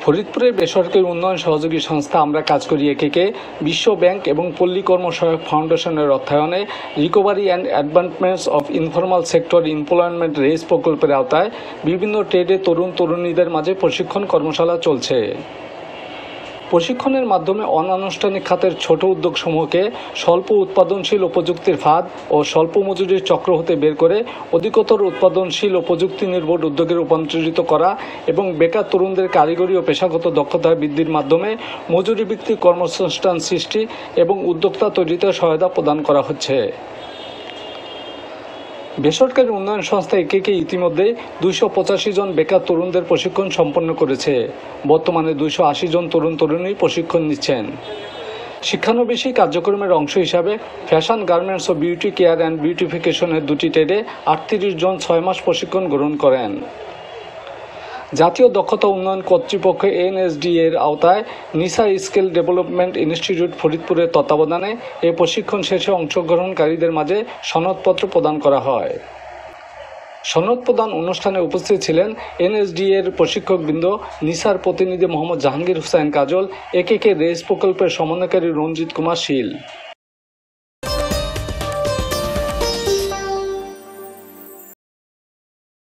ফরিদপুরের বেসরকারি উন্নয়ন সহযোগী সংস্থা আমরা কাজ করি একে বিশ্ব ব্যাংক এবং পল্লী কর্মসহায়ক ফাউন্ডেশনের অর্থায়নে recovery and অ্যাডভান্সমেন্টস of informal sector employment race প্রকল্পের আওতায় বিভিন্ন ট্রেডে তরুণীদের মাঝে প্রশিক্ষণ কর্মশালা চলছে। প্রশিক্ষণের মাধ্যমে অনানুষ্ঠানিক খাতের ছোট উদ্যোগসমূহকে স্বল্প উৎপাদনশীল ও প্রযুক্তির ফাঁদ ও স্বল্প মজুরির চক্র হতে বের করে অধিকতর উৎপাদনশীল ও প্রযুক্তি নির্ভর উদ্যোগে রূপান্তরিত করা এবং বেকার তরুণদের কারিগরি ও পেশাগত দক্ষতা বৃদ্ধির মাধ্যমে মজুরিভিত্তিক কর্মসংস্থান সৃষ্টি এবং উদ্যোক্তা তৈরিতে সহায়তা প্রদান করা হচ্ছে। বেসরকারি উন্নয়ন সংস্থা একে ইতিমধ্যে 285 জন বেকার তরুণদের প্রশিক্ষণ সম্পন্ন করেছে। বর্তমানে 280 জন তরুণী প্রশিক্ষণ নিচ্ছেন। শিক্ষানবিশী কার্যক্রমের অংশ হিসাবে ফ্যাশন, গার্মেন্টস ও বিউটি কেয়ার অ্যান্ড বিউটিফিকেশনের 2টি ট্রেডে 38 জন 6 মাস প্রশিক্ষণ গ্রহণ করেন। জাতীয় দক্ষতা উন্নয়ন কর্তৃপক্ষ এনএসডি এর আওতায় নিসা স্কিল ডেভেলপমেন্ট ইনস্টিটিউট ফরিদপুরের তত্ত্বাবধানে এই প্রশিক্ষণ শেষে অংশগ্রহণকারীদের মাঝে সনদপত্র প্রদান করা হয়। সনদ প্রদান অনুষ্ঠানে উপস্থিত ছিলেন এনএসডি এর প্রশিক্ষকবৃন্দ, নিসার প্রতিনিধি মোহাম্মদ জাহাঙ্গীর হোসেন কাজল, একে রেস প্রকল্পের সমন্বয়কারী রঞ্জিত কুমার শীল।